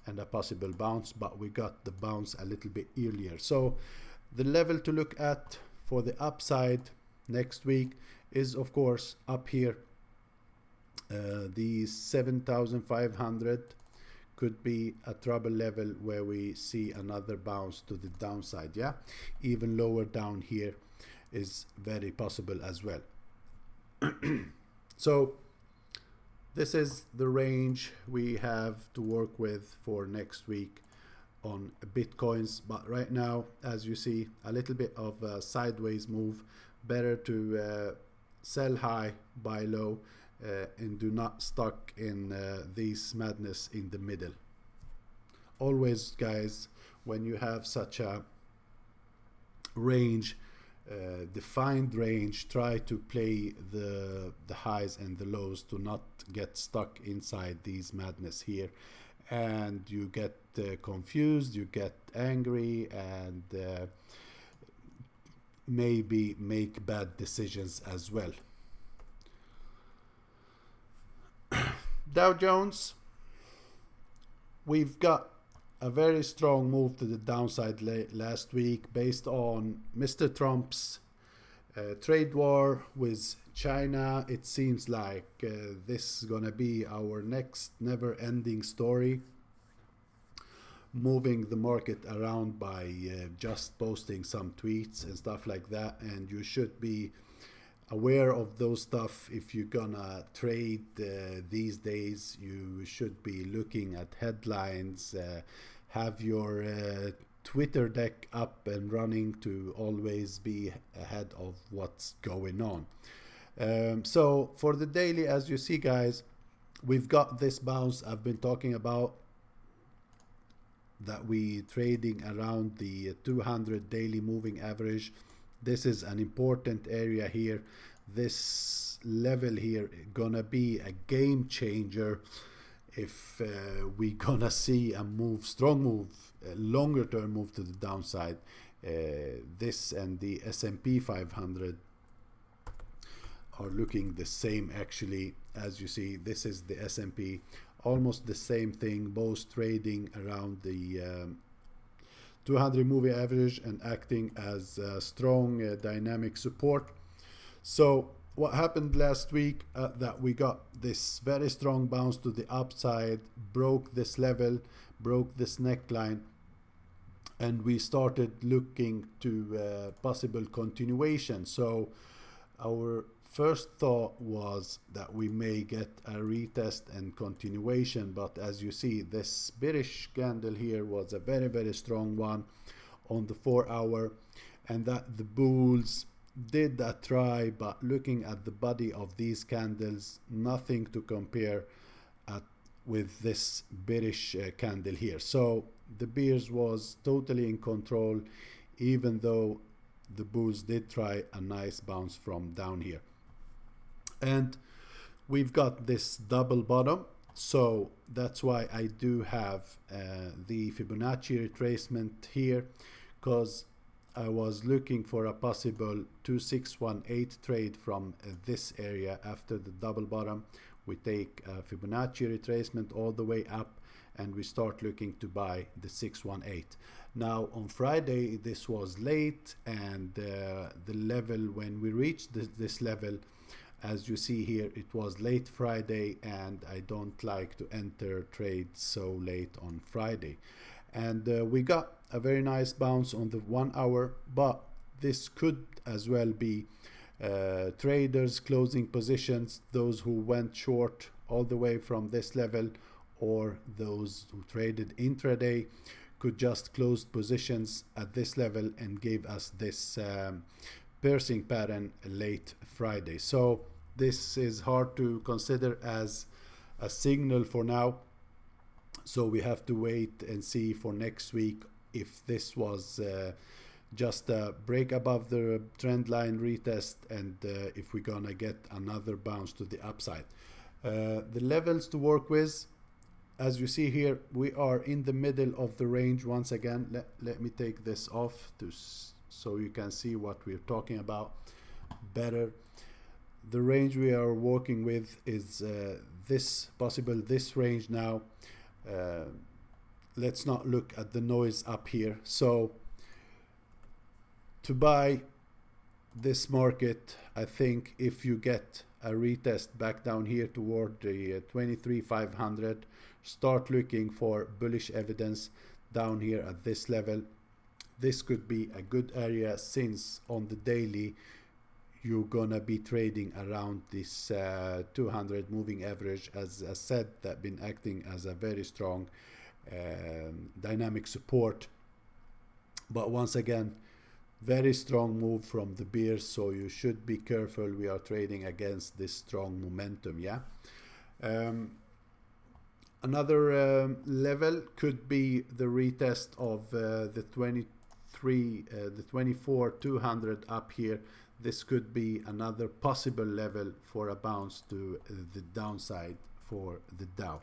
and a possible bounce, but we got the bounce a little bit earlier. So the level to look at for the upside next week is of course up here. The 7,500 could be a trouble level where we see another bounce to the downside. Yeah, even lower down here is very possible as well. So This is the range we have to work with for next week on Bitcoins. But right now, as you see, a little bit of a sideways move. Better to sell high, buy low, and do not stuck in these madness in the middle. Always, guys, when you have such a range, defined range, try to play the highs and the lows to not get stuck inside these madness here, and you get confused, you get angry, and maybe make bad decisions as well. Dow Jones, we've got a very strong move to the downside last week based on Mr. Trump's trade war with China. It seems like this is gonna be our next never-ending story, moving the market around by just posting some tweets and stuff like that. And you should be aware of those stuff. If you're gonna trade these days, you should be looking at headlines, have your Twitter deck up and running to always be ahead of what's going on. So for the daily, as you see, guys, we've got this bounce I've been talking about, that we trading around the 200 daily moving average. This is an important area here. This level here gonna be a game changer if we gonna see a move, strong move, a longer term move to the downside. This and the S&P 500 are looking the same actually. As you see, this is the S&P, almost the same thing, both trading around the 200 moving average and acting as a strong dynamic support. So what happened last week, that we got this very strong bounce to the upside, broke this level, broke this neckline, and we started looking to possible continuation. So our first thought was that we may get a retest and continuation, but as you see, this bearish candle here was a very, very strong one on the 4 hour, and that the bulls did a try, but looking at the body of these candles, nothing to compare with this bearish candle here. So the bears was totally in control, even though the bulls did try a nice bounce from down here. And we've got this double bottom, so that's why I do have the Fibonacci retracement here, because I was looking for a possible 2618 trade from this area. After the double bottom, we take a Fibonacci retracement all the way up, and we start looking to buy the 618. Now on Friday, this was late, and the level, when we reached this level, as you see here, it was late Friday, and I don't like to enter trades so late on Friday. And we got a very nice bounce on the 1 hour, but this could as well be traders closing positions, those who went short all the way from this level, or those who traded intraday could just close positions at this level and gave us this piercing pattern late Friday. So this is hard to consider as a signal for now. So we have to wait and see for next week if this was just a break above the trend line retest, and if we're gonna get another bounce to the upside. The levels to work with, as you see here, we are in the middle of the range once again. Let me take this off so you can see what we're talking about better. The range we are working with is this range now. Let's not look at the noise up here. So to buy this market, I think if you get a retest back down here toward the 23,500, start looking for bullish evidence down here at this level. This could be a good area, since on the daily you're gonna be trading around this 200 moving average, as I said, that been acting as a very strong dynamic support. But once again, very strong move from the bears, so you should be careful. We are trading against this strong momentum. Yeah. Another level could be the retest of the 24 200 up here. This could be another possible level for a bounce to the downside for the Dow.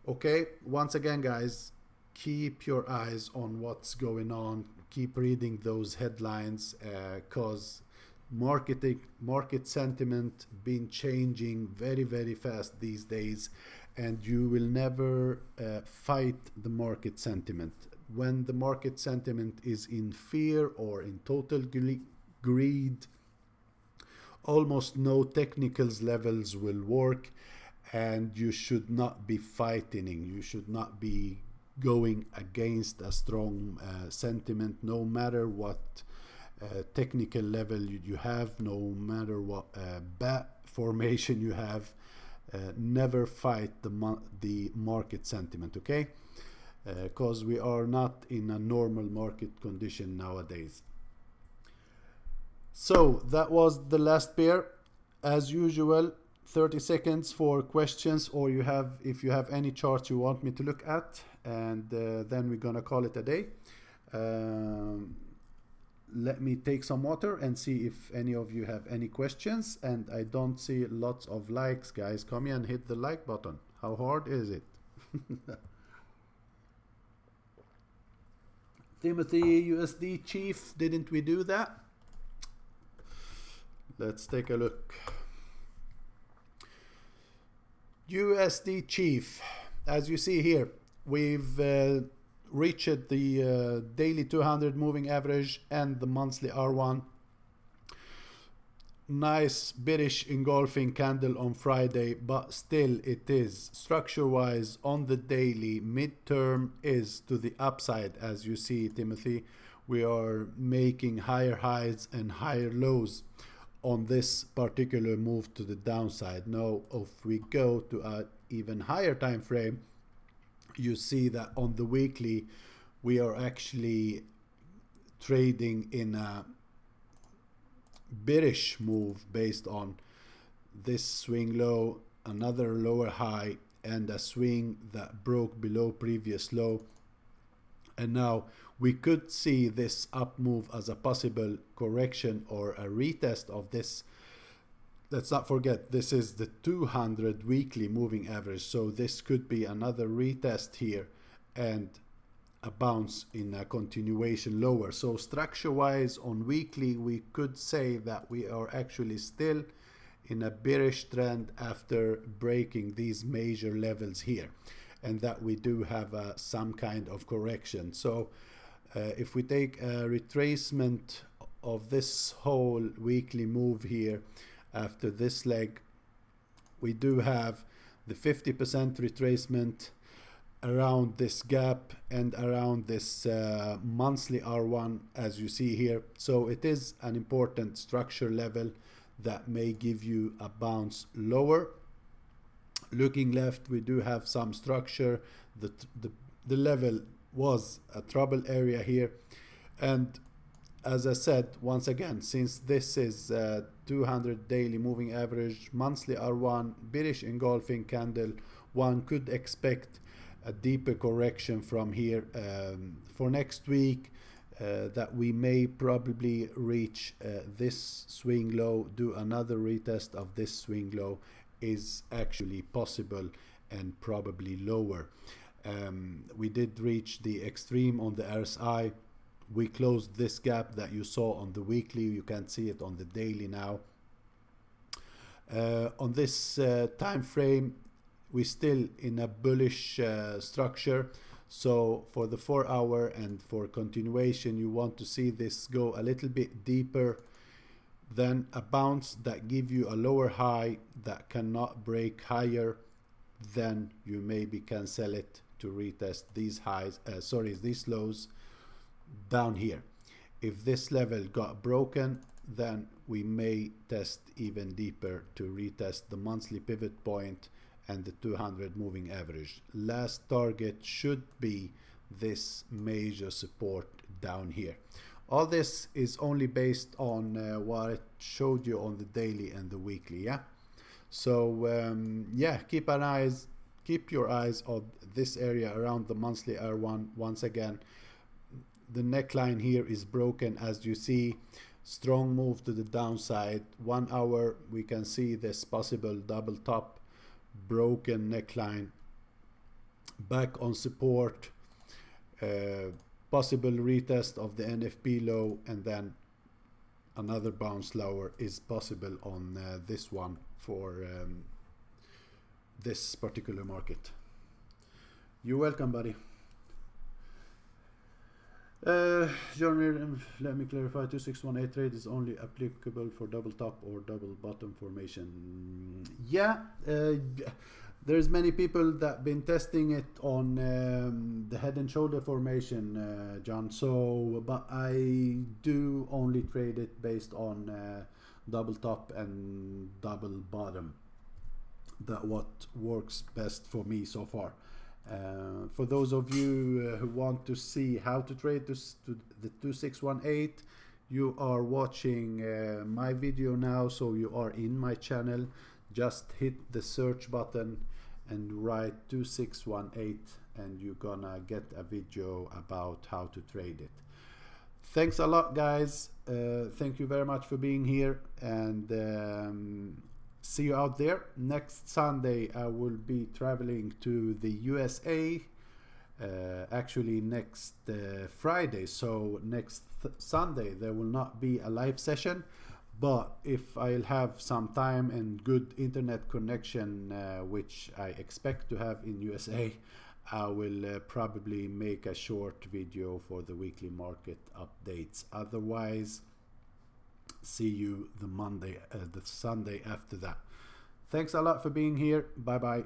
Okay, once again, guys, keep your eyes on what's going on. Keep reading those headlines, because market sentiment been changing very, very fast these days, and you will never fight the market sentiment. When the market sentiment is in fear or in total greed, almost no technicals levels will work, and you should not be fighting. You should not be going against a strong sentiment, no matter what technical level you have, no matter what bat formation you have. Never fight the market sentiment, okay? Because we are not in a normal market condition nowadays. So that was the last pair. As usual, 30 seconds for questions, or if you have any charts you want me to look at, and then we're gonna call it a day. Let me take some water and see if any of you have any questions. And I don't see lots of likes, guys. Come here and hit the like button. How hard is it? Timothy, USD Chief, didn't we do that? Let's take a look. USD Chief, as you see here, we've reached the daily 200 moving average and the monthly R1. Nice bearish engulfing candle on Friday, but still it is structure wise on the daily midterm is to the upside. As you see, Timothy, we are making higher highs and higher lows on this particular move to the downside. Now if we go to an even higher time frame, you see that on the weekly we are actually trading in a bearish move based on this swing low, another lower high, and a swing that broke below previous low. And now we could see this up move as a possible correction or a retest of this. Let's not forget, this is the 200 weekly moving average, so this could be another retest here and a bounce in a continuation lower. So structure wise on weekly, we could say that we are actually still in a bearish trend after breaking these major levels here, and that we do have some kind of correction. So if we take a retracement of this whole weekly move here, after this leg, we do have the 50% retracement around this gap and around this monthly R1, as you see here. So it is an important structure level that may give you a bounce lower. Looking left, we do have some structure. The level was a trouble area here, and as I said, once again, since this is 200 daily moving average, monthly R1, bearish engulfing candle, one could expect a deeper correction from here for next week, that we may probably reach this swing low. Do another retest of this swing low is actually possible, and probably lower. We did reach the extreme on the RSI. We closed this gap that you saw on the weekly. You can see it on the daily now. On this time frame, we're still in a bullish structure. So for the 4 hour and for continuation, you want to see this go a little bit deeper, then a bounce that give you a lower high that cannot break higher. Then you maybe can sell it to retest these highs, these lows down here. If this level got broken, then we may test even deeper to retest the monthly pivot point and the 200 moving average. Last target should be this major support down here. All this is only based on what I showed you on the daily and the weekly. Yeah, so yeah, keep your eyes on this area around the monthly R1. Once again, the neckline here is broken, as you see. Strong move to the downside. 1 hour, we can see this possible double top, broken neckline, back on support, possible retest of the NFP low, and then another bounce lower is possible on this one for this particular market. You're welcome, buddy. John, let me clarify, 2618 trade is only applicable for double top or double bottom formation. Yeah, there's many people that been testing it on the head and shoulder formation, John. So, but I do only trade it based on double top and double bottom. That what works best for me so far. For those of you who want to see how to trade this to the 2618, you are watching my video now, so you are in my channel. Just hit the search button and write 2618 and you're gonna get a video about how to trade it. Thanks a lot, guys. Thank you very much for being here, and see you out there. Next Sunday I will be traveling to the USA, actually next Friday, so next Sunday there will not be a live session, but if I'll have some time and good internet connection, which I expect to have in USA, I will probably make a short video for the weekly market updates. Otherwise, see you the Sunday after that. Thanks a lot for being here. Bye bye.